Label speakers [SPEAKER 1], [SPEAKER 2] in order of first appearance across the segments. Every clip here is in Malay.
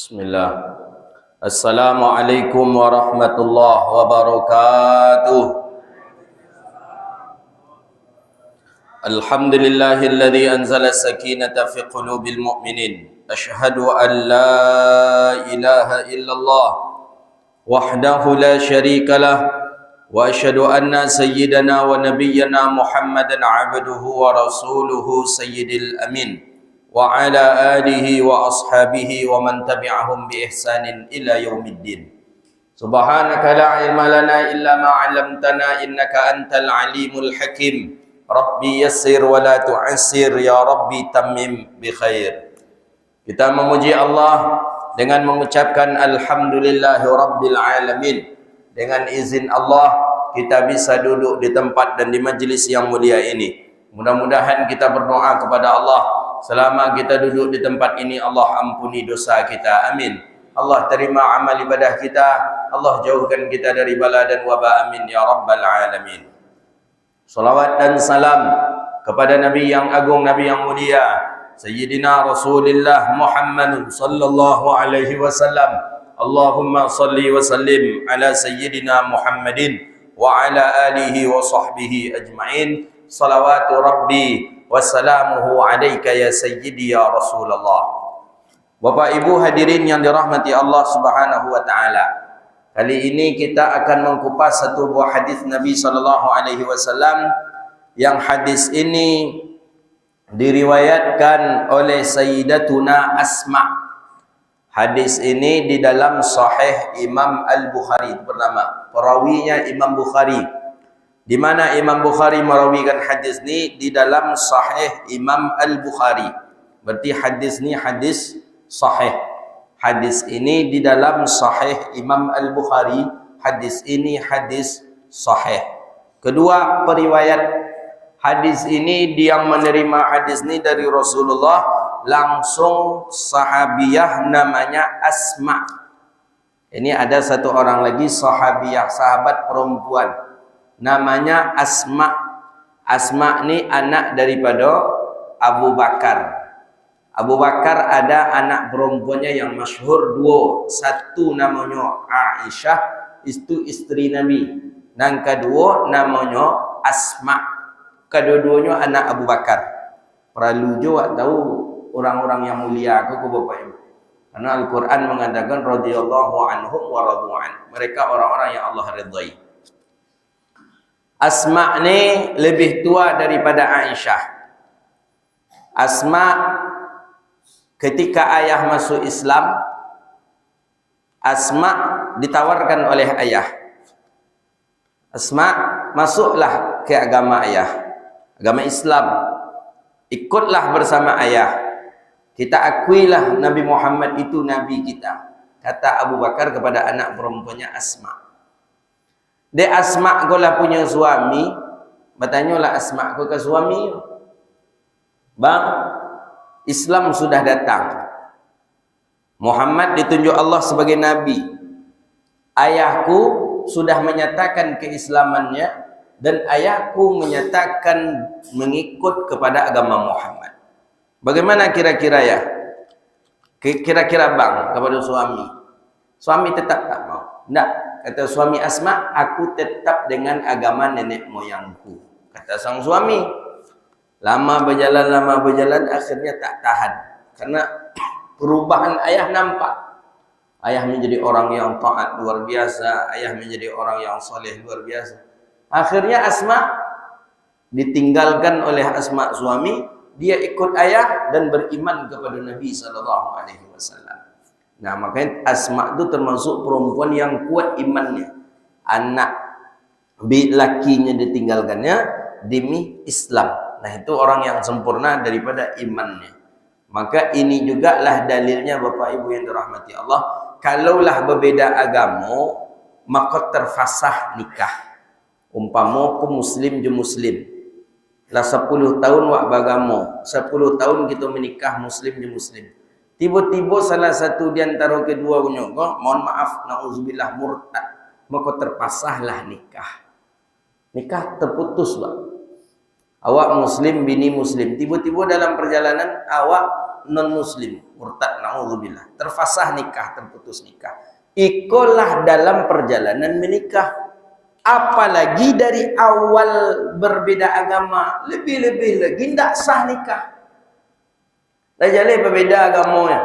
[SPEAKER 1] Bismillah. Assalamualaikum warahmatullahi wabarakatuh. Alhamdulillahilladzi anzala as-sakinata fi qulubil mu'minin. Asyhadu an la ilaha illallah wahdahu la syarika lah wa asyhadu anna sayyidana wa nabiyyana Muhammadan 'abduhu wa rasuluhu sayyidil amin. Wa ala alihi wa ashabihi wa man tabi'ahum bi ihsanin ila yaumiddin. Subhanaka la ilma lana illa ma 'allamtana innaka antal alimul hakim. Rabbi yassir wa la tu'assir ya Rabbi tammim bi khair. Kita memuji Allah dengan mengucapkan alhamdulillahi rabbil alamin. Dengan izin Allah kita bisa duduk di tempat dan di majlis yang mulia ini. Mudah-mudahan kita berdoa kepada Allah, selama kita duduk di tempat ini, Allah ampuni dosa kita, amin. Allah terima amal ibadah kita, Allah jauhkan kita dari bala dan wabah, amin ya rabbal alamin. Salawat dan salam kepada Nabi yang agung, Nabi yang mulia, Sayyidina Rasulullah Muhammad sallallahu alaihi wasallam. Allahumma salli wa sallim ala Sayyidina Muhammadin wa ala alihi wa sahbihi ajma'in. Salawatu Rabbi wassalamuhu alaika ya sayyidi ya Rasulullah. Bapak Ibu hadirin yang dirahmati Allah Subhanahu wa taala. Kali ini kita akan mengkupas satu buah hadis Nabi sallallahu alaihi wasallam yang hadis ini diriwayatkan oleh Sayyidatuna Asma. Hadis ini di dalam Sahih Imam Al-Bukhari, pertama perawinya Imam Bukhari. Di mana Imam Bukhari merawikan hadis ini? Di dalam Sahih Imam Al-Bukhari. Berarti hadis ini hadis sahih. Hadis ini di dalam Sahih Imam Al-Bukhari. Hadis ini hadis sahih. Kedua, periwayat hadis ini, dia menerima hadis ini dari Rasulullah langsung sahabiyah namanya Asma. Ini ada satu orang lagi sahabiyah, sahabat perempuan, namanya Asma. Asma ni anak daripada Abu Bakar. Abu Bakar ada anak perempuannya yang masyhur dua. Satu namanya Aisyah, itu isteri Nabi. Dan kedua namanya Asma. Kedua-duanya anak Abu Bakar. Perlu juga tahu orang-orang yang mulia aku Bapak Ibu. Karena Al-Quran mengatakan radhiyallahu anhum wa radu'an. Mereka orang-orang yang Allah ridhai. Asma ni lebih tua daripada Aisyah. Asma ketika ayah masuk Islam, Asma ditawarkan oleh ayah. Asma masuklah ke agama ayah, agama Islam. Ikutlah bersama ayah. Kita akuilah Nabi Muhammad itu Nabi kita, kata Abu Bakar kepada anak perempuannya Asma. Dia Asma golah punya suami, bertanyalah Asma ko ke suami, bang, Islam sudah datang, Muhammad ditunjuk Allah sebagai Nabi, ayahku sudah menyatakan keislamannya dan ayahku menyatakan mengikut kepada agama Muhammad. Bagaimana kira-kira ya? Kira-kira bang kepada suami. Suami tetap tak mau. Tidak, kata suami Asma, aku tetap dengan agama nenek moyangku. Kata sang suami. Lama berjalan, akhirnya tak tahan. Karena perubahan ayah nampak. Ayah menjadi orang yang taat luar biasa. Ayah menjadi orang yang soleh luar biasa. Akhirnya Asma ditinggalkan oleh Asma suami. Dia ikut ayah dan beriman kepada Nabi SAW. Nah, makanya Asma itu termasuk perempuan yang kuat imannya. Anak lakinya ditinggalkannya demi Islam. Nah, itu orang yang sempurna daripada imannya. Maka ini juga lah dalilnya Bapak Ibu yang dirahmati Allah. Kalaulah berbeda agama, maka terfasah nikah. Umpama ku muslim je muslim. Lah 10 tahun wak beragama, 10 tahun kita menikah muslim je muslim. Tiba-tiba salah satu di antara keduanya, mohon maaf, na'udzubillah, murtad, maka terpasahlah nikah. Nikah terputus, Pak. Awak muslim, bini muslim. Tiba-tiba dalam perjalanan awak non muslim, murtad, Na'udzubillah. Terfasah nikah, terputus nikah. Ikolah dalam perjalanan menikah. Apalagi dari awal berbeda agama, lebih-lebih lagi tidak sah nikah. Dah jadi berbeda agamanya.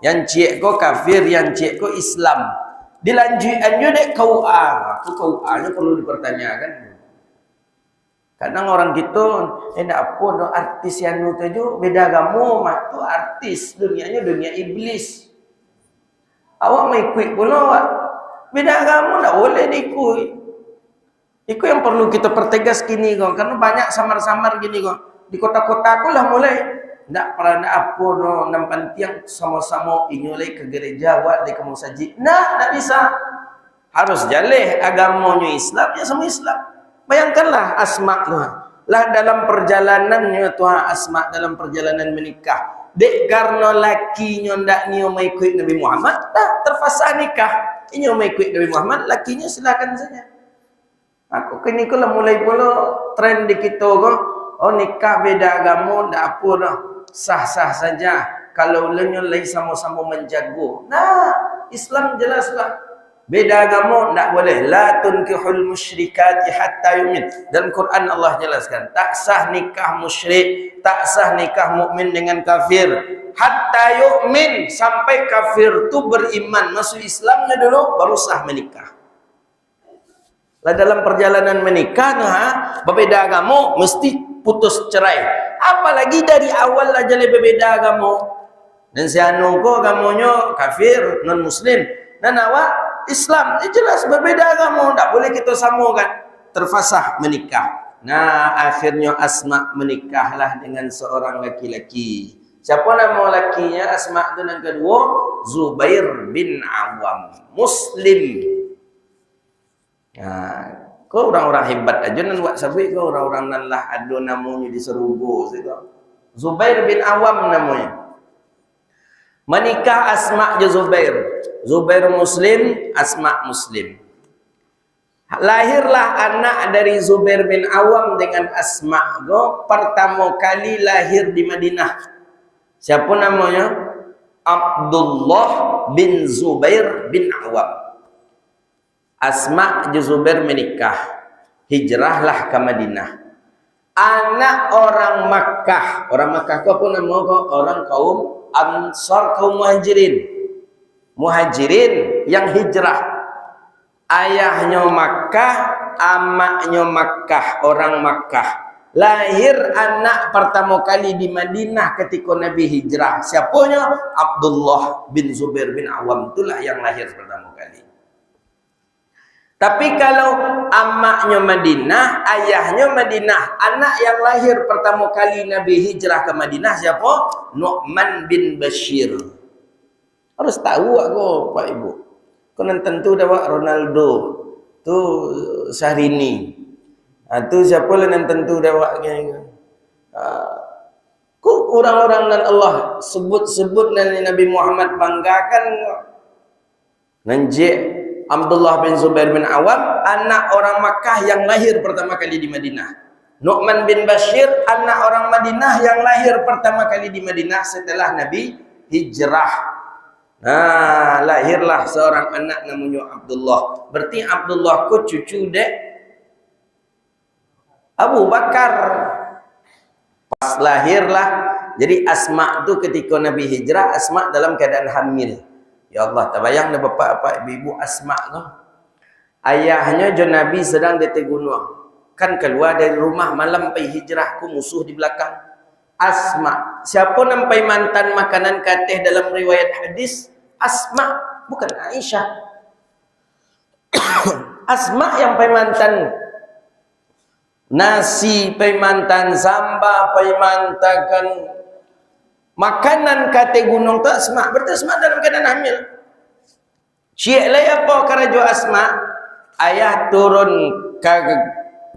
[SPEAKER 1] Yang cik ko kafir, yang cik ko Islam. Dilanjutkan dek KUA. KUA-nya perlu dipertanyakan. Kadang orang gitu, tidak apa no artis yang tu beda agama, mak tu artis, dunianya dunia iblis. Awak mau ikut pun awak. Beda agama tak boleh diikut. Itu yang perlu kita pertegas kini kong. Karena banyak samar-samar gini kong. Di kota-kota aku lah mulai. Tak pernah apa no nampan tiang sama-sama inyolai ke gereja awak di kamu saji. Tak bisa. Harus jaleh agamanya Islam ya sama Islam. Bayangkanlah Asma lah dalam perjalanannya Tuhan Asma dalam perjalanan menikah. Dek karena lakinya ndak nio mau ikut Nabi Muhammad, dah terfasah nikah. Inyo mau ikut Nabi Muhammad, lakinya silakan saja. Aku kini kalau mulai pula trend di kita ko, oh nikah beda agama ndak apa dah. Sah-sah saja kalau lenyo lai sama-sama menjago. Nah, Islam jelaslah. Beda agama tak boleh. La tunkihul musyrikati hatta yu'min. Dalam Quran Allah jelaskan, tak sah nikah musyrik, tak sah nikah mukmin dengan kafir. Hatta yu'min, sampai kafir tu beriman, masuk Islamnya dulu baru sah menikah. Lah dalam perjalanan menikah berbeda agama mesti putus cerai. Apalagi dari awal aja lebih beda agama. Dan si anu ko agamanya kafir, non muslim. Dan awak Islam, jelas berbeda agama, tak boleh kita samakan. Terfasah menikah. Nah, akhirnya Asma menikahlah dengan seorang laki-laki. Siapa nama lakinya? Asma itu yang kedua, Zubair bin Awam, Muslim. Nah, kau orang-orang hebat aja nan buat sabui, kau orang-orang nan lah ada namanya di Serugo. Zubair bin Awam namanya. Menikah Asma je Zubair. Zubair Muslim, Asma Muslim. Lahirlah anak dari Zubair bin Awam dengan Asma. Pertama kali lahir di Madinah. Siapa namanya? Abdullah bin Zubair bin Awam. Asma je Zubair menikah. Hijrahlah ke Madinah. Anak orang Makkah. Orang Makkah itu apa nama? Orang kaum Ansar, kaum Muhajirin. Muhajirin yang hijrah. Ayahnya Makkah, amaknya Makkah, orang Makkah. Lahir anak pertama kali di Madinah ketika Nabi hijrah. Siapanya? Abdullah bin Zubair bin Awam, itulah yang lahir pertama kali. Tapi kalau amaknya Madinah, ayahnya Madinah, anak yang lahir pertama kali Nabi hijrah ke Madinah siapa? Nu'man bin Bashir. Harus tahu aku, Pak Ibu. Kau tentu dapat Ronaldo, tu Syahrini, tu siapa lah yang tentu dapat ku orang-orang dan Allah sebut-sebut dan Nabi Muhammad banggakan. Nanti Abdullah bin Zubair bin Awam, anak orang Makkah yang lahir pertama kali di Madinah. Nu'man bin Bashir, anak orang Madinah yang lahir pertama kali di Madinah setelah Nabi hijrah. Nah, lahirlah seorang anak namanya Abdullah. Berarti Abdullah ku cucu dek Abu Bakar. Pas lahirlah, jadi Asma tu ketika Nabi hijrah, Asma dalam keadaan hamil. Ya Allah, terbayang dah bapak-bapak ibu-ibu Asma tu. Ayahnya jo Nabi sedang di gunung. Kan keluar dari rumah malam pergi hijrah, ku musuh di belakang. Asma. Siapa nampai mantan makanan katih dalam riwayat hadis? Asma, bukan Aisyah. Asma yang pai mantan nasi, pai mantan samba, pai mantakan makanan katih gunung tu Asma. Berarti Asma dalam keadaan hamil. Cik lay apa karajo Asma? Ayah turun ke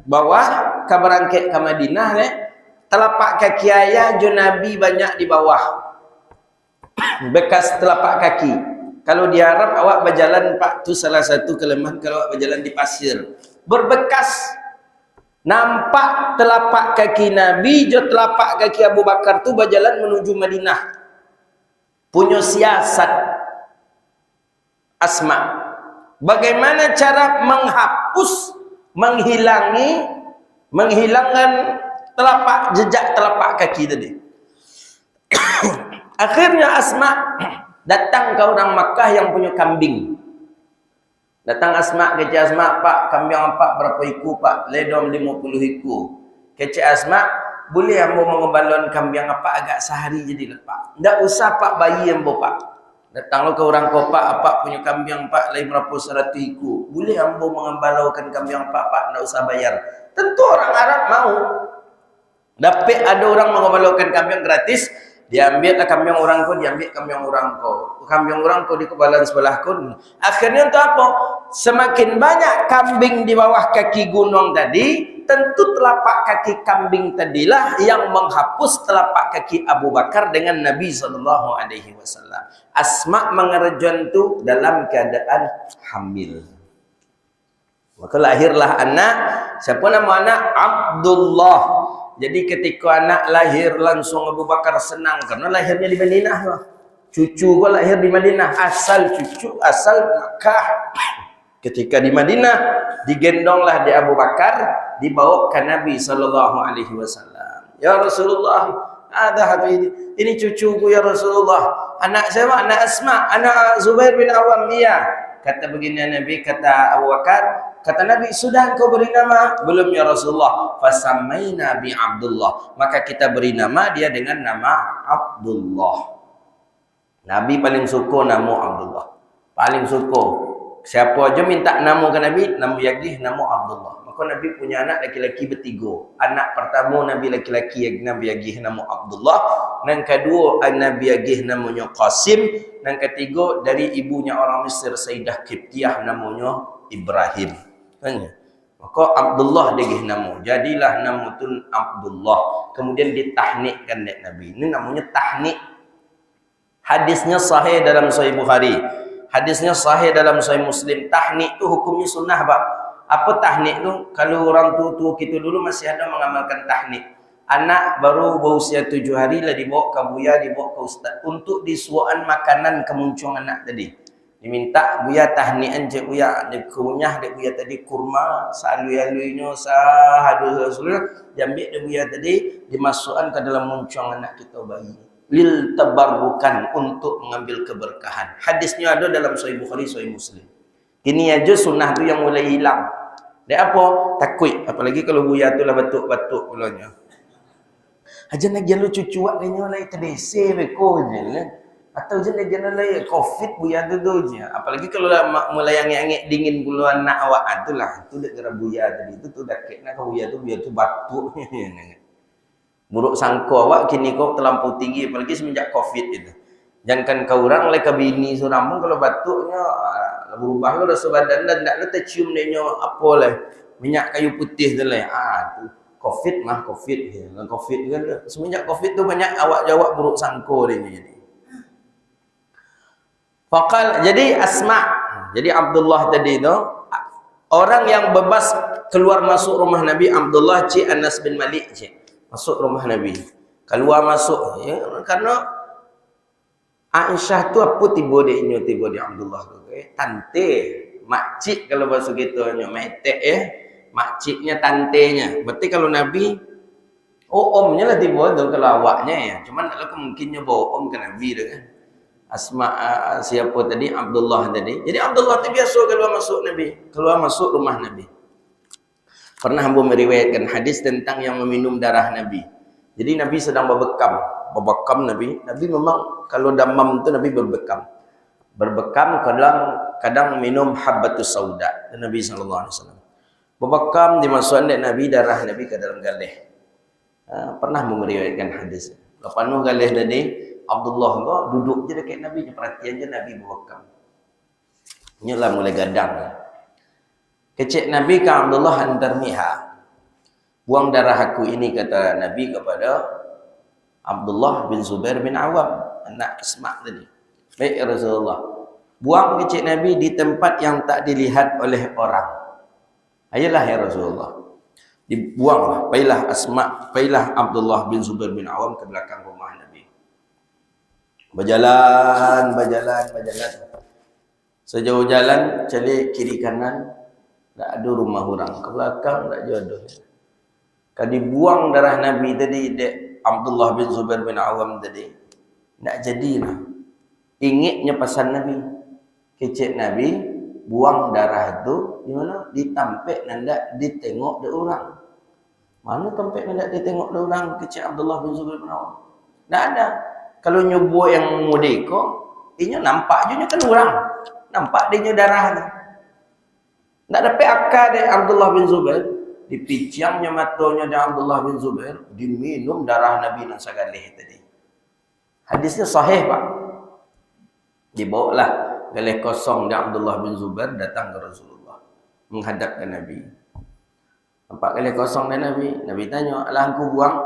[SPEAKER 1] bawah, ke berangkat ke Madinah telapak kaki ayah jo Nabi banyak di bawah. Bekas telapak kaki. Kalau di Arab awak berjalan pak tu salah satu kelemahan kalau awak berjalan di pasir. Berbekas. Nampak telapak kaki Nabi jo telapak kaki Abu Bakar tu berjalan menuju Madinah. punya siasat Asma. Bagaimana cara menghapus, menghilangkan jejak telapak kaki tadi. Akhirnya Asma datang ke orang Makkah yang punya kambing. Datang Asma, kece Asma, Pak, kambing apa berapa iku, Pak? Ledom 50 iku. Kece Asma, boleh ambo mengembalon kambing apa agak sehari jadi lah, Pak. Tidak usah Pak, bayi ambo, Pak. Datanglah ke orang kau, Pak, apa punya kambing, Pak, lain berapa 100 iku. Boleh ambo mengembalaukan kambing Pak, tidak usah bayar. Tentu orang Arab mau. Tapi ada orang mengembalaukan kambing gratis, diambillah kambing orang kau, diambil kambing orang kau. Kambing orang kau di kebalan sebelah kau. Akhirnya untuk apa? Semakin banyak kambing di bawah kaki gunung tadi, tentu telapak kaki kambing tadilah yang menghapus telapak kaki Abu Bakar dengan Nabi SAW. Asma mengerjakan itu dalam keadaan hamil. Maka lahirlah anak. Siapa nama anak? Abdullah. Jadi ketika anak lahir langsung Abu Bakar senang karena lahirnya di Madinah. Cucu gua lahir di Madinah, asal cucu asal Makkah. Ketika di Madinah digendonglah di Abu Bakar, dibawa ke Nabi SAW. Ya Rasulullah, ada habib, ini cucuku ya Rasulullah. Anak saya, anak Asma, anak Zubair bin Awam. Iya. Kata begini Nabi, kata Abu Bakar, kata Nabi, sudah engkau beri nama? Belum ya Rasulullah. Fasamaina bi Abdullah. Maka kita beri nama dia dengan nama Abdullah. Nabi paling suka nama Abdullah. Paling suka. Siapa aja minta nama ke Nabi, Nabi agih nama Abdullah. Maka Nabi punya anak laki-laki bertiga. Anak pertama Nabi laki-laki yang Nabi agih nama Abdullah. Yang kedua Nabi agih namanya Qasim. Yang ketiga dari ibunya orang Mesir Sayyidah Qibtiyah namanya Ibrahim. Maka Abdullah digih nama. Jadilah nama tu Abdullah. Kemudian ditahnikkan oleh Nabi. Ini namanya tahnik. Hadisnya sahih dalam Sahih Bukhari. Hadisnya sahih dalam Sahih Muslim. Tahnik itu hukumnya sunnah, Pak. Apa tahnik itu? Kalau orang tua kita dulu masih ada mengamalkan tahnik. Anak baru berusia 7 hari lah dibawa ke buya, dibawa ke ustaz untuk disuakan makanan kemuncung anak tadi. Diminta buya tahnian je buya, dia kunyah dia buya tadi kurma, salu-alunya sahadu-sahadu, diambil dia buya tadi, dimasukkan ke dalam muncung anak kita bayi. Lil tabarrukan, untuk mengambil keberkahan. Hadisnya ada dalam Sahih Bukhari, Sahih Muslim. Kini aja sunnah tu yang mulai hilang. Dia apa? Takut. Apalagi kalau buya tu lah batuk-batuk pulanya. Aja nak jalan cucuak kayaknya lah TBC beko je lah. Atau je nak jalan lah COVID buya tu je. Apalagi kalau mulai angin dingin puluhan nak awak itulah. Itu dah kira buya tadi. Itu tu dah kena ke buya tu batuk. Buruk sangka awak kini kau terlampau tinggi. Apalagi semenjak COVID itu. Jangan kau orang lah ke bini seorang pun kalau batuknya berubah lo rasa badan dan tak lo tercium dia apa lah. Minyak kayu putih tu lah. Tu. COVID mah COVID ya. COVID kan semenjak COVID tu banyak awak jawab buruk sangka dia jadi. Faqal jadi Asma, jadi Abdullah tadi tu orang yang bebas keluar masuk rumah Nabi. Abdullah cik Anas bin Malik cik masuk rumah Nabi. Keluar masuk ya, karena Aisyah tu apa tiba dia Abdullah tu tante, makcik kalau bahasa kita nya metek ya. Makciknya, tantenya. Berarti kalau Nabi, omnya lah tiba tu kalau awaknya ya. Cuman kalau mungkinnya bawa om ke Nabi tu kan. Asma siapa tadi? Abdullah tadi. Jadi Abdullah tu biasa keluar masuk Nabi, keluar masuk rumah Nabi. Pernah hamba meriwayatkan hadis tentang yang meminum darah Nabi. Jadi Nabi sedang berbekam Nabi. Nabi memang kalau damam tu Nabi berbekam kadang minum habbatus sauda. Nabi SAW. Berbekam dimasukkan Nabi darah Nabi ke dalam galih. Pernah meriwayatkan hadis. Lepas tu galih tadi Abdullah tu duduk je dekat Nabi, perhatian je Nabi berbekam. Inilah mulai gadang. Kecik Nabi ke Abdullah antarmiha. Buang darah aku ini kata Nabi kepada Abdullah bin Zubair bin Awam, anak Asma tadi. Baik ya Rasulullah. Buang kecik Nabi di tempat yang tak dilihat oleh orang. Ayolah ya Rasulullah. Dibuanglah. Pailah Asma, pailah Abdullah bin Zubair bin Awam ke belakang rumah Nabi. Berjalan. Sejauh jalan, celik kiri kanan, tak ada rumah orang. Ke belakang, tak jodoh. Kalau dibuang darah Nabi tadi, dek Abdullah bin Zubair bin Awam tadi, tak jadilah. Ingatnya pesan Nabi. Kecik Nabi, buang darah tu, di mana? Ditampek nandak ditengok dia orang. Mana tampek nandak ditengok dia orang, kecik Abdullah bin Zubair bin Awam? Tak ada. Kalau nyubuh yang mudeko, inya nampak je kan orang. Nampak dia darah tu. Tak dapat akal dia Abdullah bin Zubair. Dipicangnya matanya dia Abdullah bin Zubair. Diminum darah Nabi yang sagalih tadi. Hadisnya sahih pak. Dibawalah galih kosong dia Abdullah bin Zubair datang ke Rasulullah. Menghadap ke Nabi. Nampak galih kosong dia Nabi. Nabi tanya, alah engkau buang?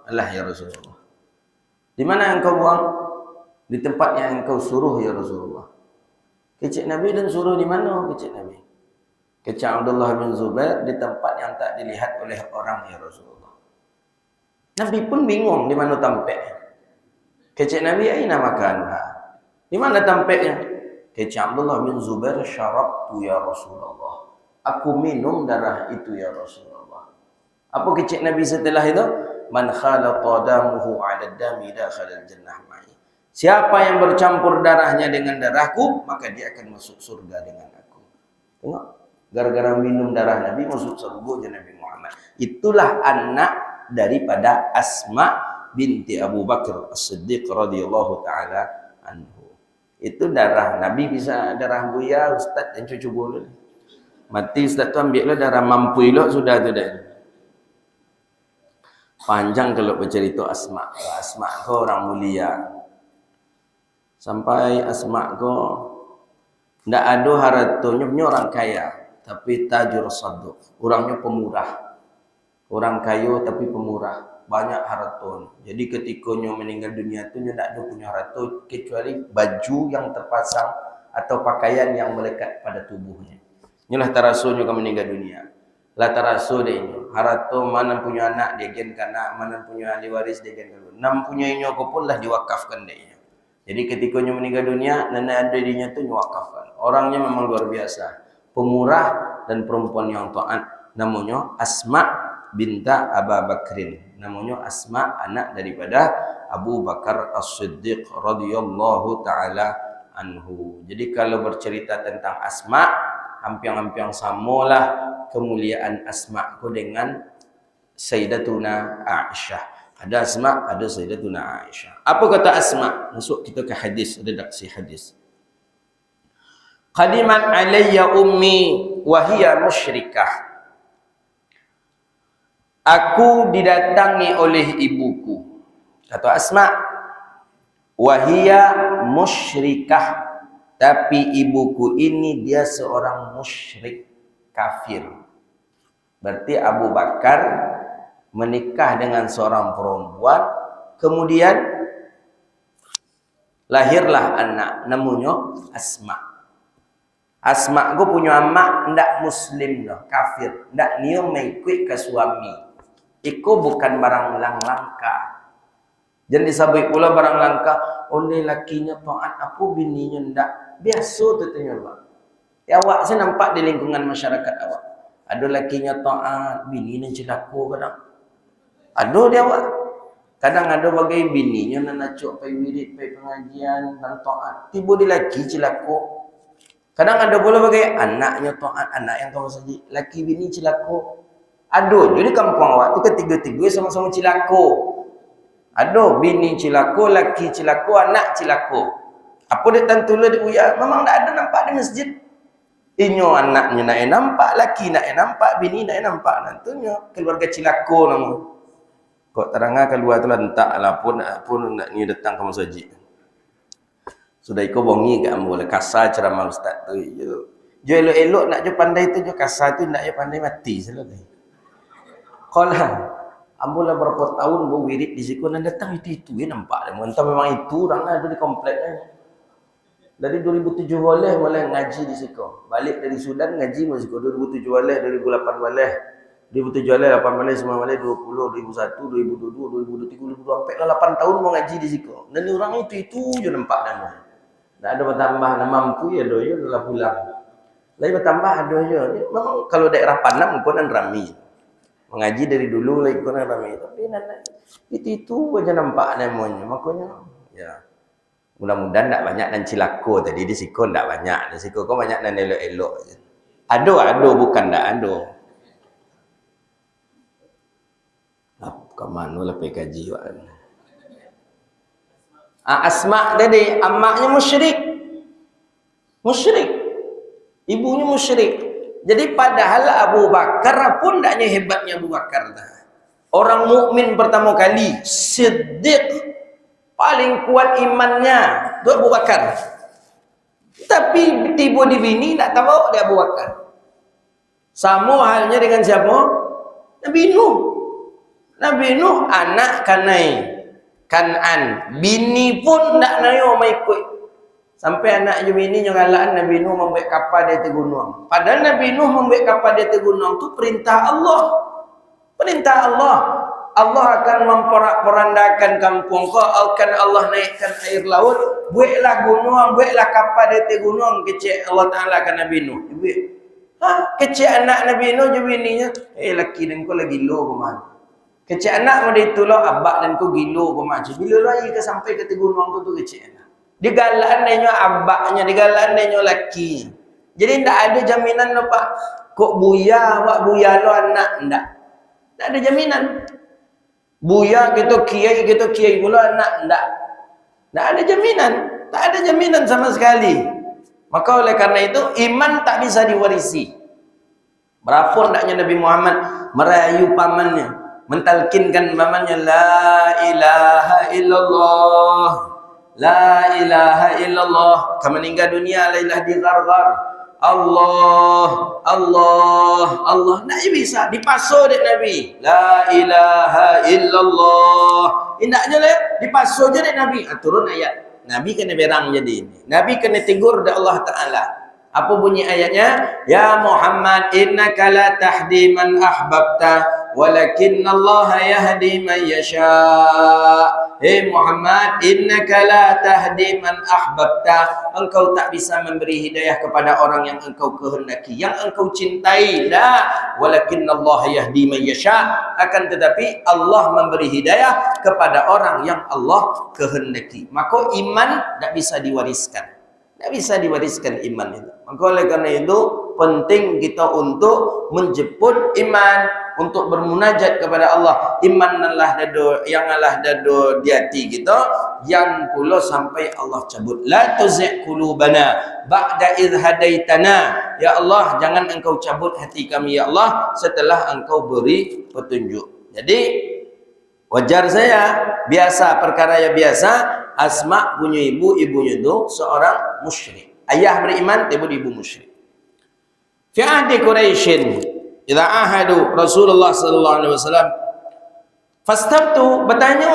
[SPEAKER 1] Alah ya Rasulullah. Di mana engkau buang? Di tempat yang engkau suruh ya Rasulullah. Kecik Nabi dan suruh di mana kecik Nabi? Kecik Abdullah bin Zubair di tempat yang tak dilihat oleh orang ya Rasulullah. Nabi pun bingung di mana tampaknya. Kecik Nabi, aina makanha? Di mana tampaknya? Kecik Abdullah bin Zubair, syarabtu ya Rasulullah. Aku minum darah itu ya Rasulullah. Apa kecik Nabi setelah itu? Man khalata damuhu 'ala dami dakhala al-jannah ma'i. Siapa yang bercampur darahnya dengan darahku, maka dia akan masuk surga dengan aku. Tengok, gara-gara minum darah Nabi masuk surga je Nabi Muhammad. Itulah anak daripada Asma binti Abu Bakar As-Siddiq radhiyallahu taala anhu. Itu darah Nabi bisa darah buaya ustaz yang cucu boleh. Mati ustaz tu ambil lah darah mampu elok sudah tu dah. Panjang kalau bercerita Asma. Asma kau orang mulia. Sampai Asma ko ndak ada hartanya, punya orang kaya tapi tajur saduq, orangnya pemurah. Orang kaya tapi pemurah, banyak harta. Jadi ketika nyo meninggal dunia tu nyo ndak ada punya harta kecuali baju yang terpasang atau pakaian yang melekat pada tubuhnya. Inilah tarasunyo ke meninggal dunia. Lah tarasu dia nyo, harta mana punya anak dia gen kana, mana punya ahli waris dia gen kana. Nam punya nyo ko pun lah diwakafkan dia. Jadi ketika dia meninggal dunia, nenek ada dirinya tu nyuakafkan. Orangnya memang luar biasa. Pemurah dan perempuan yang taat. Namanya Asma binta Abu Bakrin. Namanya Asma, anak daripada Abu Bakar As-Siddiq radhiyallahu taala anhu. Jadi kalau bercerita tentang Asma, hampir-hampir samalah kemuliaan Asma ku dengan Sayyidatuna Aisyah. Ada Asma, ada Sayyidatuna Aisyah. Apa kata Asma? Masuk kita ke hadis, redaksi hadis. Qadimat alayya ummi wa hiya musyrikah. Aku didatangi oleh ibuku. Kata Asma, wa hiya musyrikah. Tapi ibuku ini dia seorang musyrik kafir. Berarti Abu Bakar menikah dengan seorang perempuan, kemudian lahirlah anak namanya Asma. Asma go punya amak ndak muslim dah, kafir, ndak niat mengikut ke suami. Iko bukan barang langka. Jangan disebut pula barang langka, oleh lakinya taat apa bininya ndak. Biasa tu tanya Allah. Ya awak saya nampak di lingkungan masyarakat awak. Ada lakinya taat, bininya celaka kadang. Ada dia awak. Kadang ada bagai bininya nak cuk pai wirid, pai pengajian dan taat. Tiba di laki celaka. Kadang ada pula bagai anaknya taat, anak yang kamu saji, laki bini celaka. Ada jadi kampung awak tu ketiga-tiga sama-sama celaka. Ada bini celaka, laki celaka, anak celaka. Apa dia tantula dia uya? Memang tak ada nampak di masjid. Inyo anaknya nak nampak, laki nak nampak, bini nak nampak. Nantinya keluarga celaka nama. Kok terangah keluar tu lah entahlah pun nak ni datang kamu saji. Sudah ikut bongi ke ambo le kasar ceramah ustaz tu. Jo elok-elok nak jo pandai tu jo kasar tu nak jo pandai mati selalu. Qala ambo lah berapa tahun bo wirid di siku dan datang itu ya nampak dah. Entah memang itu orang ada di kompleknya. Dari 2007 boleh ngaji di siku. Balik dari Sudan ngaji masuk 2007 boleh, 2008 boleh. 2007 lah, 8 Malaysia, 9 Malaysia, 20, 2001, 2022, 2023, 2024, sampai lah 8 tahun mau ngaji di situ. Dan orang itu je nampak nama. Tak ada bertambah, nak mampu ya doh, ya dah pulang. Lagi bertambah ada je. Memang kalau daerah Panam konan ramai. Mengaji dari dulu lagi konan ramai. Tapi itu aja nampak namanya. Makanya ya. Mudah-mudahan tak banyak dan cilako tadi di Siko tak banyak. Di Siko kau banyak dan elok-elok. Ado bukan tak ado. Ke mana lah PKJ kan. Asma tadi amaknya musyrik. Musyrik. Ibunya musyrik. Jadi padahal Abu Bakar pun taknya hebatnya Abu Bakar dah. Orang mukmin pertama kali, Siddiq. Paling kuat imannya itu Abu Bakar. Tapi tiba di bini tak tahu dia Abu Bakar. Sama halnya dengan siapa? Nabi Nuh. Nabi Nuh anak Kan'an. Bini pun tak nayo mau ikut. Sampai anaknya bini nyongalaan Nabi Nuh membuat kapal di atas gunung. Padahal Nabi Nuh membuat kapal di atas gunung itu perintah Allah. Perintah Allah. Allah akan memporak-porandakan kampung kau, akan Allah naikkan air laut, buatlah gunung, buatlah kapal di atas gunung, kecil Allah Ta'ala akan Nabi Nuh. Kecil anak Nabi Nuh je bininya, laki dan kau lagi gilo ke mana? Kecil anak pada itulah abak dan kau gilo ke mana? Bila lagi ke sampai ke atas gunung tu kecil anak. Digalaan dia abaknya, digalaan dia laki. Jadi tak ada jaminan lepas kok buya, wak buya lo anak, tak. Tak ada jaminan. Buya gitu kiai pula anak tak ada jaminan, tak ada jaminan sama sekali. Maka oleh karena itu iman tak bisa diwarisi. Berapa hendaknya Nabi Muhammad merayu pamannya, mentalkinkan pamannya la ilaha illallah, la ilaha illallah. Kamu meninggal dunia la ilaha di gargar. Allah nak bisa dipaso dek Nabi la ilaha illallah indaknya le dipaso je dek Nabi turun ayat Nabi kena berang jadi ini Nabi kena tegur dek Allah Ta'ala. Apa bunyi ayatnya? Ya Muhammad innaka la tahdi man ahbabta walakinna Allah yahdi man yasha. Hei Muhammad, innaka la tahdi man ahbabta. Engkau tak bisa memberi hidayah kepada orang yang engkau kehendaki, yang engkau cintai. La, walakinna Allah yahdi man yasha. Akan tetapi Allah memberi hidayah kepada orang yang Allah kehendaki. Maka iman tak bisa diwariskan. Tak bisa diwariskan iman itu. Maka oleh karena itu penting kita untuk menjemput iman, untuk bermunajat kepada Allah. Iman Allah dado, yang Allah dado di hati kita, yang pula sampai Allah cabut. La tuzigh qulubana ba'da idh hadaitana. Ya Allah, jangan engkau cabut hati kami ya Allah setelah engkau beri petunjuk. Jadi wajar saya, biasa perkara yang biasa. Asma punya ibu, ibunya itu seorang musyrik. Ayah beriman, ibu musyrik. Fi ahdi Quraisyin idza ahadu Rasulullah sallallahu alaihi wasallam fastabtu, bertanya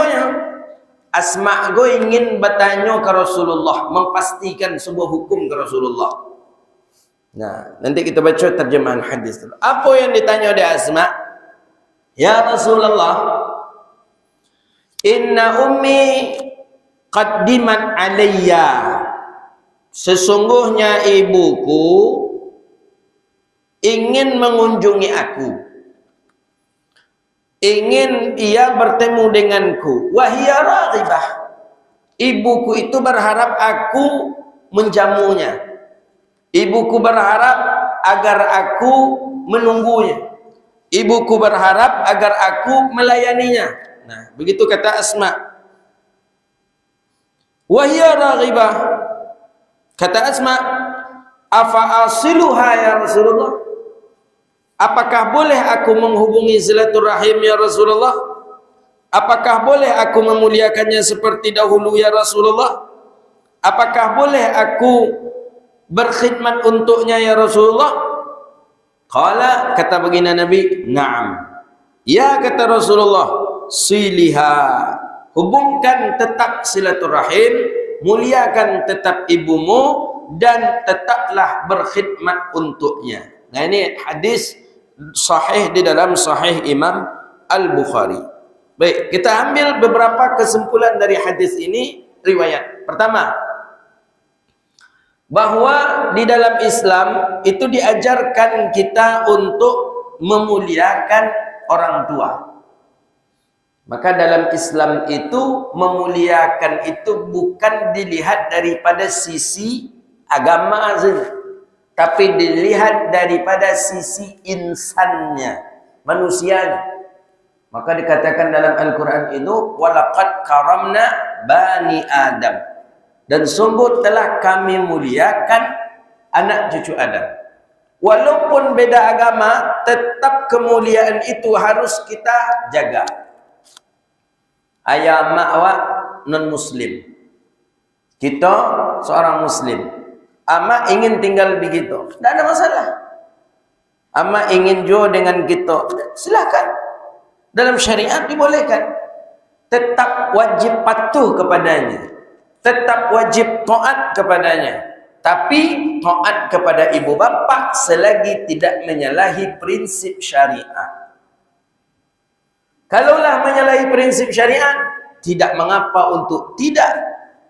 [SPEAKER 1] Asma go ingin bertanya ke Rasulullah, memastikan sebuah hukum ke Rasulullah. Nah, nanti kita baca terjemahan hadis dulu. Apa yang ditanya oleh Asma? Ya Rasulullah, inna ummi qaddimat alayya, sesungguhnya ibuku ingin mengunjungi aku, ingin ia bertemu denganku. Wahia raghibah, ibuku itu berharap aku menjamunya, ibuku berharap agar aku menunggunya, ibuku berharap agar aku melayaninya. Nah, begitu kata Asma. Wahia raghibah, kata Asma, afa asiluha ya Rasulullah, apakah boleh aku menghubungi silaturahim ya Rasulullah? Apakah boleh aku memuliakannya seperti dahulu ya Rasulullah? Apakah boleh aku berkhidmat untuknya ya Rasulullah? Qala, kata baginda Nabi, na'am. Ya, kata Rasulullah, siliha, hubungkan tetap silaturahim, muliakan tetap ibumu, dan tetaplah berkhidmat untuknya. Nah, ini hadis sahih di dalam Sahih Imam Al-Bukhari. Baik, kita ambil beberapa kesimpulan dari hadis ini. Riwayat pertama, bahwa di dalam Islam itu diajarkan kita untuk memuliakan orang tua. Maka dalam Islam itu memuliakan itu bukan dilihat daripada sisi agama saja, tapi dilihat daripada sisi insannya, manusianya. Maka dikatakan dalam Al-Quran itu, walaqad karamna bani Adam, dan sungguh telah kami muliakan anak cucu Adam. Walaupun beda agama, tetap kemuliaan itu harus kita jaga. Ayah mak awak non muslim, kita seorang muslim, ama ingin tinggal begitu, tidak ada masalah. Ama ingin juga dengan kita, silakan. Dalam syariat dibolehkan. Tetap wajib patuh kepadanya, tetap wajib taat kepadanya, tapi taat kepada ibu bapa selagi tidak menyalahi prinsip syariat. Kalaulah menyalahi prinsip syariat, tidak mengapa untuk tidak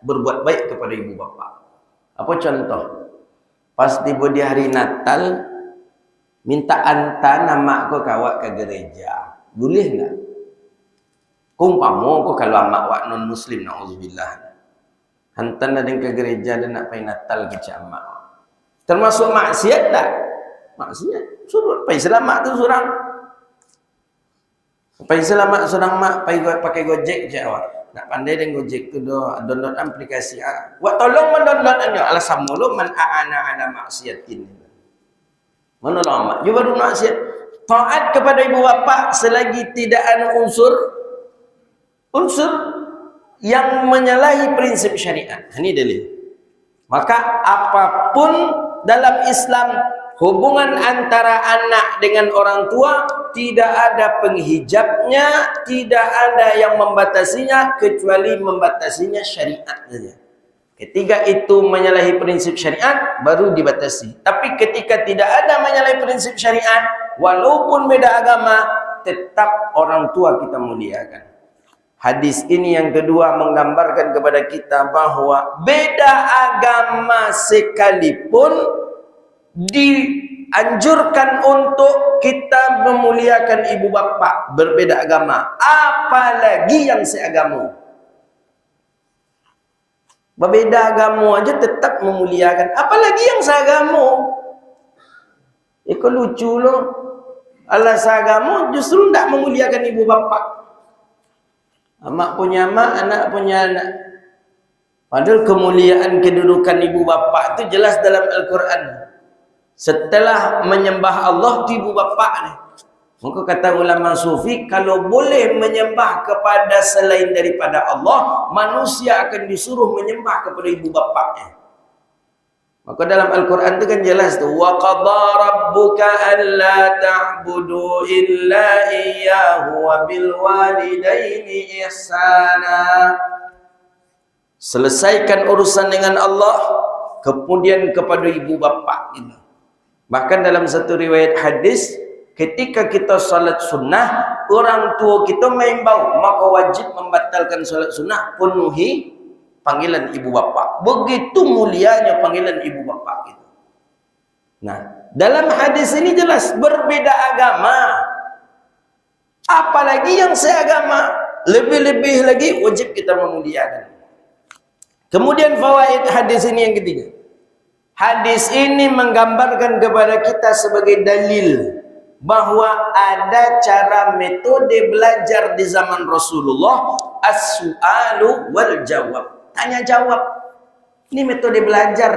[SPEAKER 1] berbuat baik kepada ibu bapa. Apa contoh? Pas tiba di hari Natal, minta hantar nama aku kawak ke gereja. Boleh enggak? Kumpama kau kalau amak wak non muslim, na'udzubillah, hantar nadeng ke gereja dan nak pergi Natal ke amak, termasuk maksiat tak? Maksiat. Suruh pergi selamat tu surang. Pergi selamat surang mak, pergi pakai Gojek je awak. Nak pandai dengan Gojek tu download aplikasi. Wak tolong mendownload anya. Alah sama lu man aana ala maksiatin. Mana lah mak? You baru maksiat. Taat kepada ibu bapa selagi tidak ada unsur yang menyalahi prinsip syariat. Ini dalil. Maka apapun dalam Islam, hubungan antara anak dengan orang tua tidak ada penghijabnya, tidak ada yang membatasinya kecuali membatasinya syariat saja. Ketika itu menyalahi prinsip syariat baru dibatasi. Tapi ketika tidak ada menyalahi prinsip syariat, walaupun beda agama, tetap orang tua kita muliakan. Hadis ini yang kedua menggambarkan kepada kita bahwa beda agama sekalipun dianjurkan untuk kita memuliakan ibu bapa berbeda agama, apalagi yang seagama. Berbeda agama aja tetap memuliakan, apalagi yang seagama. Itu lucu loh. Allah seagama justru tidak memuliakan ibu bapa. Mak punya mak, anak punya anak. Padahal kemuliaan kedudukan ibu bapa itu jelas dalam Al-Quran. Setelah menyembah Allah itu ibu bapa ni. Maka kata ulama sufi, kalau boleh menyembah kepada selain daripada Allah, manusia akan disuruh menyembah kepada ibu bapanya. Maka dalam Al-Quran itu kan jelas tu, wa qadha rabbuka alla ta'budu illa iyyahu wa bil walidaini ihsana. Selesaikan urusan dengan Allah, kemudian kepada ibu bapa gitu. Bahkan dalam satu riwayat hadis, ketika kita salat sunnah, orang tua kita main bau, maka wajib membatalkan salat sunnah, penuhi panggilan ibu bapa. Begitu mulianya panggilan ibu bapa gitu. Nah, dalam hadis ini jelas berbeda agama, apalagi yang seagama, lebih-lebih lagi wajib kita memuliakan. Kemudian fawaid hadis ini yang ketiga. Hadis ini menggambarkan kepada kita sebagai dalil bahwa ada cara metode belajar di zaman Rasulullah, as-su'alu wal jawab, tanya jawab. Ini metode belajar.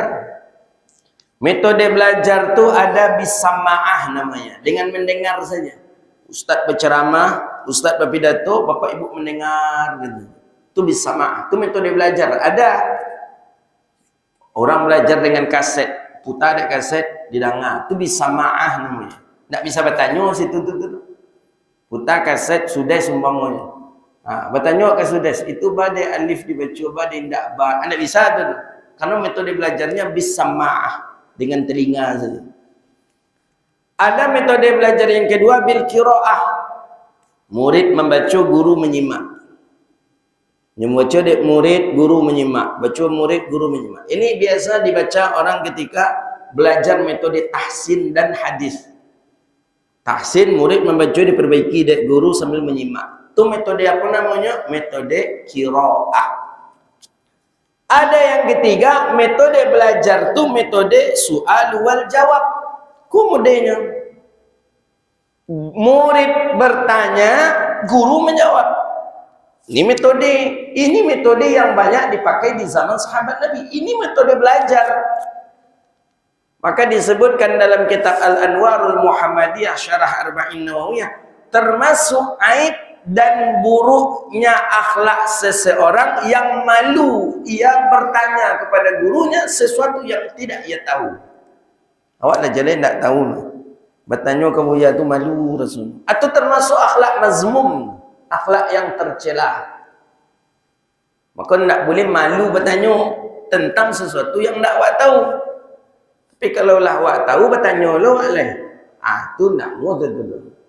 [SPEAKER 1] Metode belajar tu ada bisama'ah namanya, dengan mendengar saja. Ustaz berceramah, ustaz berpidato, bapak ibu mendengar gitu. Itu bisama'ah, itu metode belajar. Ada orang belajar dengan kaset, putar ada kaset didengar, itu bisama'ah namanya. Tak bisa bertanya situ tu. Putar kaset sudah sumbangnya. Bertanya ke sudah, itu badai alif dibaca, badai tidak ba. Anda bisa tu. Karena metode belajarnya bisama'ah, dengan telinga saja. Ada metode belajar yang kedua, bil qiraah. Murid membaca, guru menyimak. Membaca murid, guru menyimak. Baca murid, guru menyimak. Ini biasa dibaca orang ketika belajar metode tahsin dan hadis. Tahsin, murid membaca, diperbaiki dek guru sambil menyimak. Itu metode apa namanya? Metode qiraah. Ada yang ketiga, metode belajar itu metode soal wal jawab. Kemudian murid bertanya, guru menjawab. Ini metode yang banyak dipakai di zaman sahabat Nabi. Ini metode belajar. Maka disebutkan dalam kitab Al-Anwarul Muhammadiyah Syarah Arba'in Nawawiyah, termasuk aib dan buruknya akhlak seseorang yang malu ia bertanya kepada gurunya sesuatu yang tidak ia tahu. Awak dah jalan tak tahu. Bertanya ke buya tu malu Rasul. Atau termasuk akhlak mazmum, akhlak yang tercela. Maka tak boleh malu bertanya tentang sesuatu yang tak awak tahu. Tapi kalau lah awak tahu, bertanya lah awak lah. Tu tak mau tu.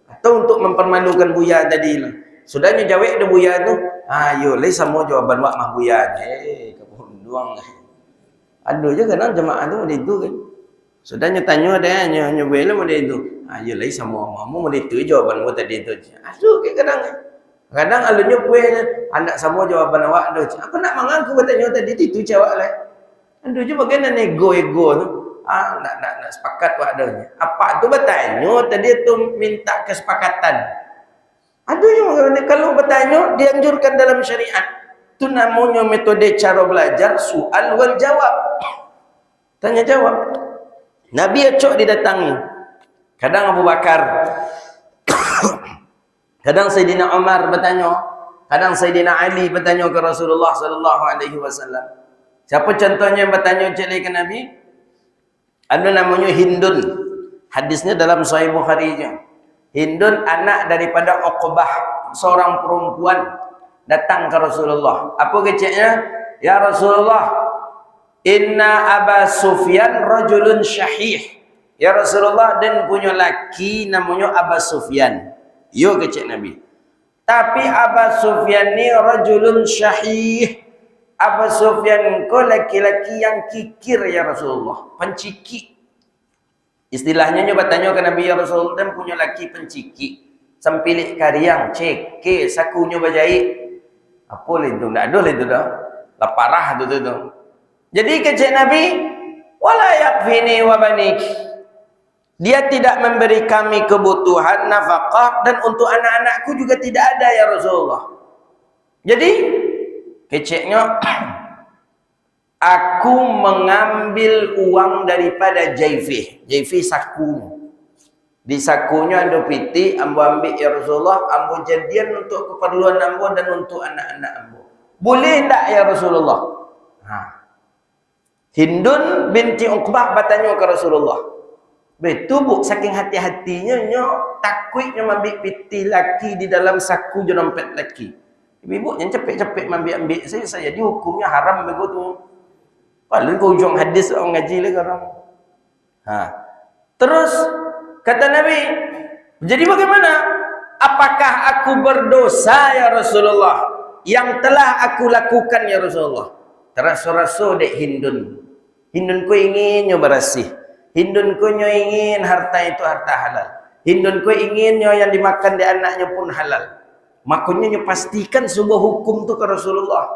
[SPEAKER 1] Atau untuk mempermalukan buya tadi lah. Sudahnya jawab ada buya tu. Yo lah sama jawaban awak mah buya. Kepun doang. Ada je kadang jemaah tu ada itu kan. Sudahnya tanya dia, nyobalah model itu. Yalah sama mamu model itu jawaban mu tadi tu. Aduh kadang alunya punya anak sama jawaban awak tu. Aku nak mengaku bertanya tadi itu jawab lah. Aduh je bagaimana ego tu. Nak sepakat awak dah. Apa tu bertanya tadi tu minta kesepakatan. Aduh je kalau bertanya dianjurkan dalam syariat. Tu namanya metode cara belajar soal wal jawab. Tanya jawab. Nabi acok didatangi. Kadang Abu Bakar, kadang Sayyidina Umar bertanya, kadang Sayyidina Ali bertanya ke Rasulullah sallallahu alaihi wasallam. Siapa contohnya yang bertanya ke Nabi? Ada namanya Hindun. Hadisnya dalam Sahih Bukhari je. Hindun anak daripada Uqbah, seorang perempuan datang ke Rasulullah. Apa keceknya? Ya Rasulullah, inna Aba Sufyan rajulun syahih. Ya Rasulullah, dan punya laki namanya Aba Sufyan. Yo kecek Nabi. Tapi Aba Sufyan ni rajulun syahih. Aba Sufyan ko laki-laki yang kikir ya Rasulullah, penciki. Istilahnya nyoba tanya ke Nabi, ya Rasulullah, dan punya laki penciki. Sampilik kariang, ceke, sakunya bajai. Apa lah itu? Tak ada lah itu dah. Lah parah tu. Jadi kecek Nabi, wala yakfini wa banik. Dia tidak memberi kami kebutuhan nafkah dan untuk anak-anakku juga tidak ada ya Rasulullah. Jadi keceknya aku mengambil uang daripada Jaifih. Jaifih sakunya. Di sakunya ada piti, ambo ambil ya Rasulullah, ambo jadian untuk keperluan ambo dan untuk anak-anak ambo. Boleh tak ya Rasulullah? Hindun binti Uqbah bertanya ke Rasulullah. Betul bu, saking hati-hatinya takutnya ambil piti laki di dalam saku je dompet laki. Ibu yang cepet-cepet ambil saya dihukumnya haram begitu. Kalau kau ujung hadis orang ngaji lagi orang. Terus kata Nabi, jadi bagaimana? Apakah aku berdosa ya Rasulullah yang telah aku lakukan ya Rasulullah? Terasa-rasa dek Hindun. Hindun ku ingin nyoba bersih. Hindun ku ingin harta itu harta halal. Hindun ku ingin yang dimakan di anaknya pun halal. Makanya pastikan sebuah hukum tu ke Rasulullah.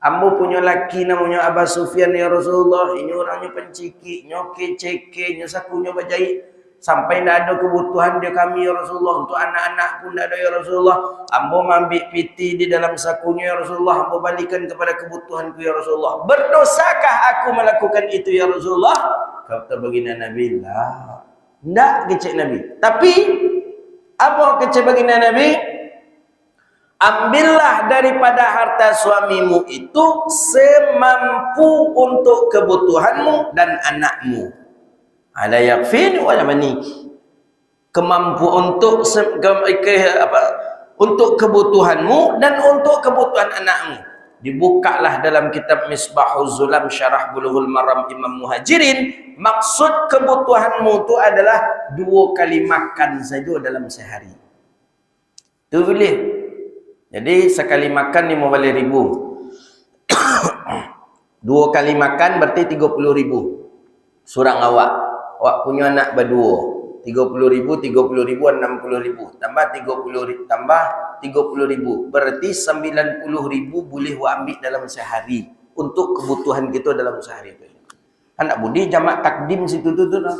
[SPEAKER 1] Ambo punya laki namanya Aba Sufyan ya Rasulullah. Ini orangnya penciki, nyoke ceke, nyosakunya bajai. Sampai tidak ada kebutuhan dia kami ya Rasulullah. Untuk anak-anak pun tidak ada ya Rasulullah. Ambo ambil piti di dalam sakunya ya Rasulullah. Ambo balikan kepada kebutuhanku ya Rasulullah. Berdosakah aku melakukan itu ya Rasulullah? Kata baginda Nabi, lah. Tidak kecek Nabi. Tapi, apa kecek baginda Nabi? Ambillah daripada harta suamimu itu semampu untuk kebutuhanmu dan anakmu. Ala yakfin wa yamaniki. Kemampu untuk untuk kebutuhanmu dan untuk kebutuhan anakmu. Dibukalah dalam kitab Misbahuz Zulam Syarah Bulughul Maram Imam Muhajirin, maksud kebutuhanmu itu adalah 2 kali makan saja dalam sehari. Itu boleh. Jadi sekali makan 15.000. 2 kali makan berarti 30.000. Surang awak. Awak punya anak berdua. 30.000, 60.000, tambah 30.000, tambah 30.000. Berarti 90.000 boleh awak ambil dalam sehari untuk kebutuhan kita dalam sehari itu. Anak budi jamak takdim situ tu dah.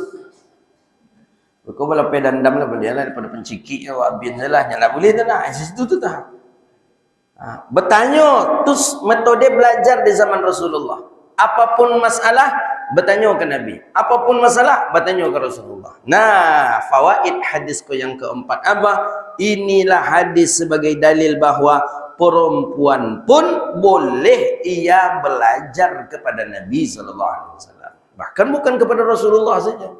[SPEAKER 1] Kau kalau pedandam lah boleh lah daripada pencikik awak bin salah nyala boleh tu lah. Situ tu dah. Bertanya terus metode belajar di zaman Rasulullah. Apapun masalah bertanya ke Nabi. Apapun masalah bertanya ke Rasulullah. Nah, fawaid hadis ko yang keempat apa? Inilah hadis sebagai dalil bahawa perempuan pun boleh ia belajar kepada Nabi SAW. Bahkan bukan kepada Rasulullah saja.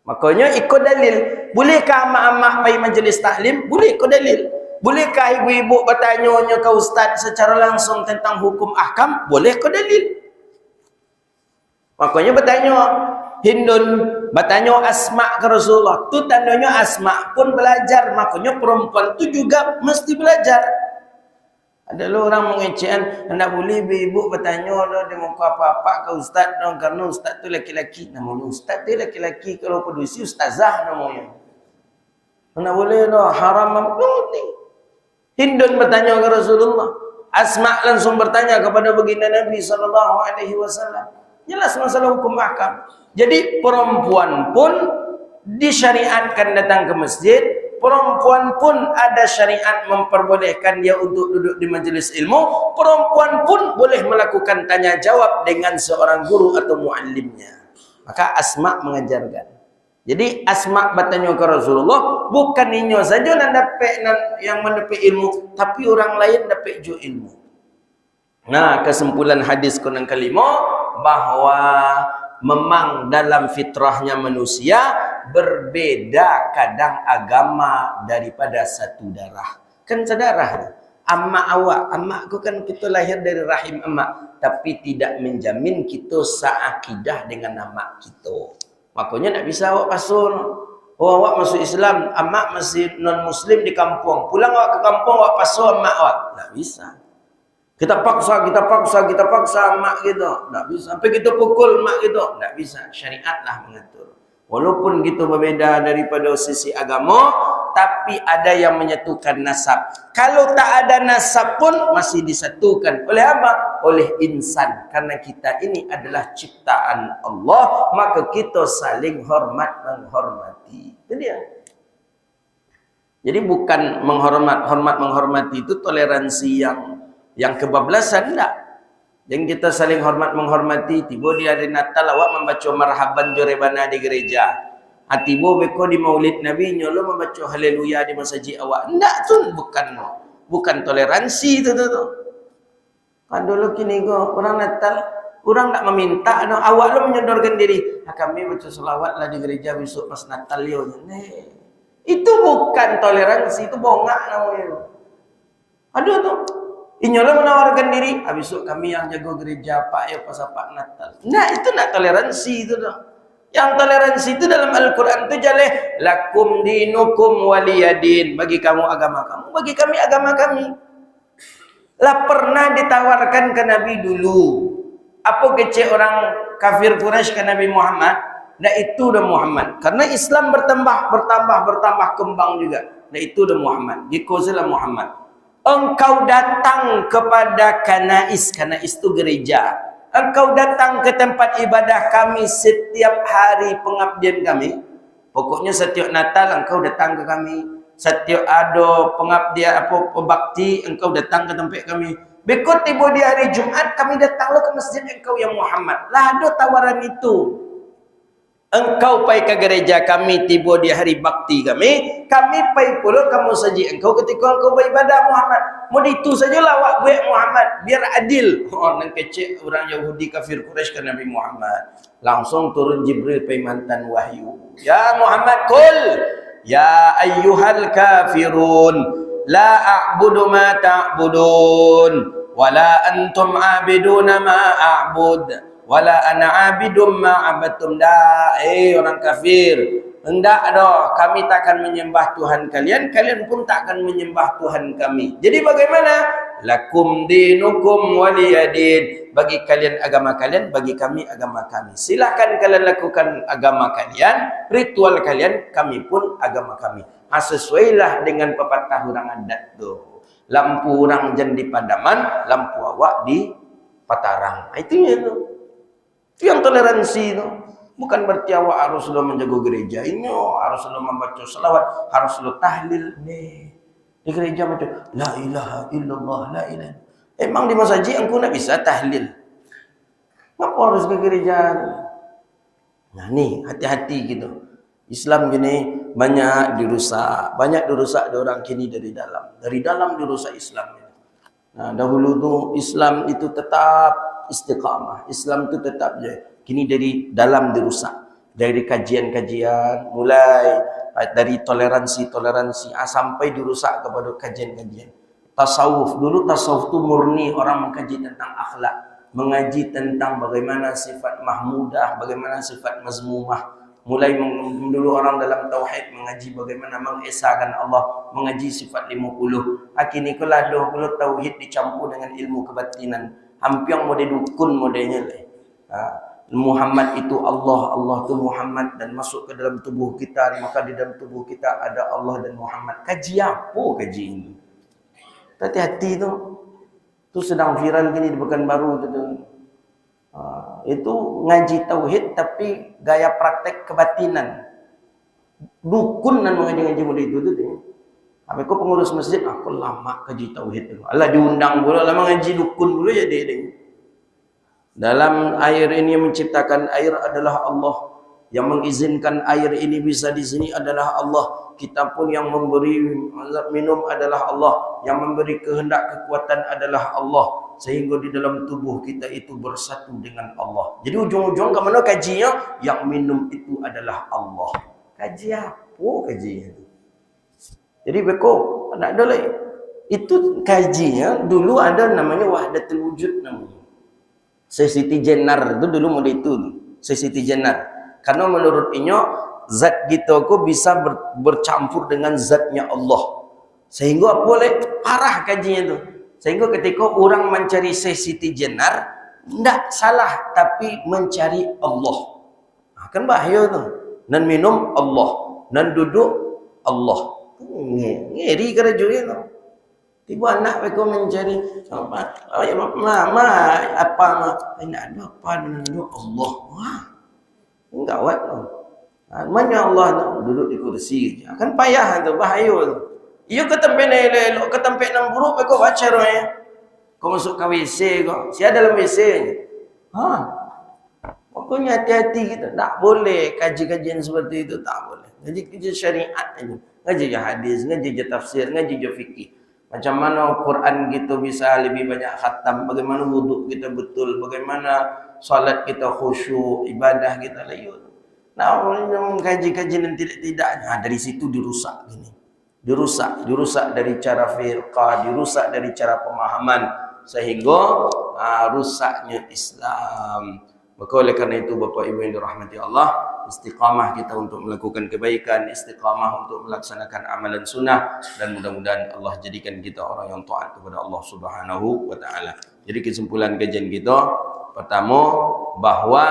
[SPEAKER 1] Makanya ikut dalil. Bolehkah mak-mak pergi majlis taklim? Boleh ikut dalil. Bolehkah ibu-ibu bertanya ke ustaz secara langsung tentang hukum ahkam? Boleh ikut dalil. Makanya bertanya Hindun, bertanya Asma ke Rasulullah. Tu tandanya Asma pun belajar. Makanya perempuan tu juga mesti belajar. Ada orang mengecekan, hendak boleh ibu bertanya dia muka apa-apa ke ustaz dong, karena ustaz tu laki-laki. Namanya ustaz tu laki-laki, kalau pedusi ustazah namanya. Hendak boleh dah haram ni. Hindun bertanya ke Rasulullah. Asma langsung bertanya kepada baginda Nabi SAW. Jelas masalah hukum ahkam. Jadi perempuan pun disyariatkan datang ke masjid. Perempuan pun ada syariat memperbolehkan dia untuk duduk di majlis ilmu. Perempuan pun boleh melakukan tanya jawab dengan seorang guru atau muallimnya. Maka Asma mengajarkan. Jadi Asma bertanya ke Rasulullah, bukan inyo saja yang mendapat ilmu, tapi orang lain dapat juga ilmu. Nah, kesimpulan hadis yang kelima, bahawa memang dalam fitrahnya manusia berbeda kadang agama daripada satu darah. Kan sedarah. Amak awak, amak aku kan kita lahir dari rahim amak, tapi tidak menjamin kita seakidah dengan amak kita. Makanya tak bisa awak pasur. Oh, awak masuk Islam, amak masih non-muslim di kampung. Pulang awak ke kampung, awak pasur amak awak. Tak bisa. Kita paksa mak kita. Tak bisa. Sampai kita pukul mak kita. Tak bisa. Syariatlah mengatur. Walaupun kita berbeza daripada sisi agama, tapi ada yang menyatukan nasab. Kalau tak ada nasab pun masih disatukan. Oleh apa? Oleh insan. Karena kita ini adalah ciptaan Allah, maka kita saling hormat menghormati. Itu dia. Jadi bukan menghormati itu toleransi yang kebablasan, enggak. Yang kita saling hormat menghormati. Tiba di hari Natal awak membaca marhaban jorebana di gereja. Tiba beko di maulid Nabi nyolo membaca haleluya di masjid awak. Enggak tu bukan toleransi tu. Kan dulu kini go orang Natal, orang tak meminta awak lo menyodorkan diri. Kami baca selawat lah di gereja besok pas Natal yo. Itu bukan toleransi, itu bongak namanya. Aduh tu. Inyolah menawarkan diri, besok kami yang jaga gereja Pak ya pas Pak Natal. Nah, itu nak toleransi itu dah. Yang toleransi itu dalam Al-Quran itu jaleh lakum dinukum waliyadin, bagi kamu agama kamu, bagi kami agama kami. Lah pernah ditawarkan ke Nabi dulu. Apa kecil orang kafir Quraisy ke Nabi Muhammad? Nah itu dah Muhammad. Karena Islam bertambah kembang juga. Nah itu dah Muhammad. Dikozilah Muhammad. Engkau datang kepada Kanais itu gereja. Engkau datang ke tempat ibadah kami setiap hari pengabdian kami. Pokoknya setiap Natal engkau datang ke kami. Setiap ada pengabdian bakti engkau datang ke tempat kami. Bekot tiba di hari Jumat kami datanglah ke masjid engkau yang Muhammad. Lah ada tawaran itu. Engkau pergi ke gereja kami tiba di hari bakti kami pergi pula kamu saja engkau ketika engkau beribadah Muhammad. Mau itu sajalah awak buat Muhammad biar adil. Orang kecil orang Yahudi kafir Quraisy ke Nabi Muhammad. Langsung turun Jibril mantan wahyu. Ya Muhammad qul ya ayyuhal kafirun la a'budu ma ta'budun wala antum abiduna ma a'bud wala ana abidum ma abattum. Orang kafir, hendak dah kami takkan menyembah Tuhan kalian, kalian pun takkan menyembah Tuhan kami. Jadi bagaimana? Lakum dinukum waliyadin. Bagi kalian agama kalian, bagi kami agama kami. Silakan kalian lakukan agama kalian, ritual kalian, kami pun agama kami. Sesuailah dengan pepatah orang adat tu. Lampu orang jan di padaman, lampu awak di patarang. Itu yang toleransi tu. Bukan berarti awak harus selalu menjaga gereja ini, harus selalu membaca selawat, harus selalu tahlil. Di gereja macam la ilaha illallah, la ilaha. Emang di masjid engkau nak bisa tahlil? Kenapa harus ke gereja? Nah ni, hati-hati gitu. Islam gini banyak dirusak di orang kini dari dalam. Dari dalam dirusak Islam. Nah, dahulu tu Islam itu tetap istiqamah. Islam itu tetap je. Kini dari dalam dirusak. Dari kajian-kajian, mulai dari toleransi sampai dirusak kepada kajian-kajian. Tasawuf, dulu tasawuf itu murni orang mengkaji tentang akhlak, mengaji tentang bagaimana sifat mahmudah, bagaimana sifat mazmumah. Mulai dulu orang dalam tauhid mengaji bagaimana mengesahkan Allah, mengaji sifat 50. Kini kelah 20 tauhid dicampur dengan ilmu kebatinan. Hampir model dukun modelnya lah. Muhammad itu Allah, Allah itu Muhammad dan masuk ke dalam tubuh kita, maka di dalam tubuh kita ada Allah dan Muhammad. Kaji apa kaji ini? Hati-hati tu. Tu sedang viral gini di Pekanbaru tu. Itu ngaji tauhid tapi gaya praktek kebatinan. Dukun dan mengaji-ngaji model itu tu. Habis aku pengurus masjid, aku lama kaji tauhid tu. Allah diundang pula lama ngaji dukun pula jadi dia. Dalam air ini yang menciptakan air adalah Allah. Yang mengizinkan air ini bisa di sini adalah Allah. Kita pun yang memberi minum adalah Allah. Yang memberi kehendak kekuatan adalah Allah. Sehingga di dalam tubuh kita itu bersatu dengan Allah. Jadi ujung-ujung ke mana kajinya? Yang minum itu adalah Allah. Kaji apa kajinya itu? Jadi beko, tak ada lagi. Itu kajinya dulu ada namanya Wahdatul Wujud namanya. Sesiti Jenar itu dulu model itu. Sesiti Jenar. Karena menurut inyo zat kita ku bisa bercampur dengan zatnya Allah. Sehingga boleh parah kajinya itu. Sehingga ketika orang mencari Sesiti Jenar, tidak salah tapi mencari Allah. Kan bahaya tu. Dan minum Allah, dan duduk Allah. Ngeri kerja itu. Tiba anak mereka mencari apa? Mama apa? Tidak ada apa dengan Allah. Wah, enggak kuat tu. Mana Allah tu duduk di kursi. Kan payah tu, bahaya tu. Ia ke tempat ni elok, ke tempat nang buruk mereka baca rohnya. Kau masuk ke WC kau. Siapa dalam WC ni? Pokoknya hati-hati kita. Tak boleh kaji-kajian seperti itu, tak boleh. Ngaji syariat aja. Ngaji hadis, ngaji tafsir, ngaji fikih. Macam mana Quran kita bisa lebih banyak khatam, bagaimana wuduk kita betul, bagaimana salat kita khusyuk, ibadah kita layu. Nah, kaji-kaji dan tidak-tidaknya dari situ dirusak gini. Dirusak dari cara firqah, dirusak dari cara pemahaman sehingga rusaknya Islam. Maka oleh karena itu Bapak Ibu yang dirahmati Allah, istiqamah kita untuk melakukan kebaikan, istiqamah untuk melaksanakan amalan sunnah, dan mudah-mudahan Allah jadikan kita orang yang taat kepada Allah Subhanahu wa taala. Jadi kesimpulan kajian kita pertama bahwa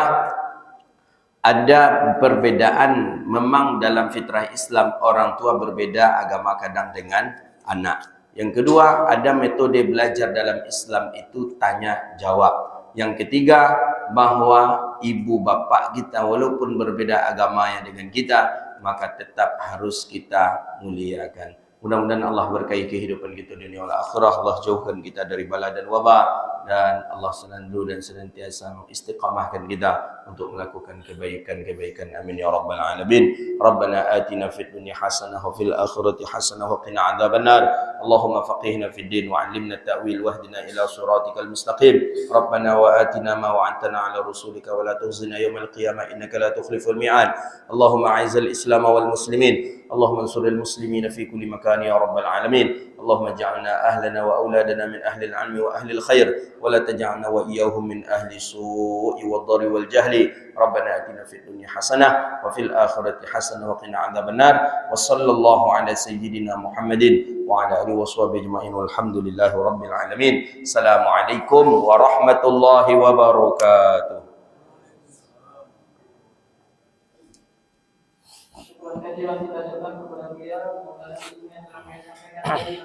[SPEAKER 1] ada perbedaan memang dalam fitrah Islam, orang tua berbeda agama kadang dengan anak. Yang kedua, ada metode belajar dalam Islam itu tanya jawab. Yang ketiga, bahwa ibu bapak kita walaupun berbeda agamanya dengan kita, maka tetap harus kita muliakan. Mudah-mudahan Allah berkahi kehidupan kita dunia wal akhirah. Allah jauhkan kita dari bala dan wabak, dan Allah selalu dan senantiasa mengistiqamahkan kita untuk melakukan kebaikan-kebaikan. Amin ya rabbal alamin. Rabbana atina fid dunya hasanah wa fil akhirati hasanah wa qina adzabannar. Allahumma faqihna fid din wa 'allimna at-ta'wil wahdina ila siratikal mustaqim. Rabbana wa atina ma wa'adtana 'ala rusulika wa la tukhzina yawmal qiyamah innaka la tukhliful mi'ad. Allahumma 'izzil islam wal muslimin. Allahumma ansuril muslimina fi kulli makan ya rabbal alamin. Allahumma ja'alna ahlana wa auladana min ahli al-'ilmi wa ahli al-khair wa la taj'alna wa iyyahum min ahli su'i wad-dharri wal jahli. Rabbana atina fid dunya hasanah wa fil akhirati hasanah wa qina 'adzabannar. Wa sallallahu ala sayyidina Muhammadin wa ala alihi washabihi ajma'in walhamdulillahi rabbil alamin. Assalamualaikum warahmatullahi wabarakatuh.
[SPEAKER 2] Kajian kita datang kepada beliau mengenai ilmu yang telah saya sampaikan tadi.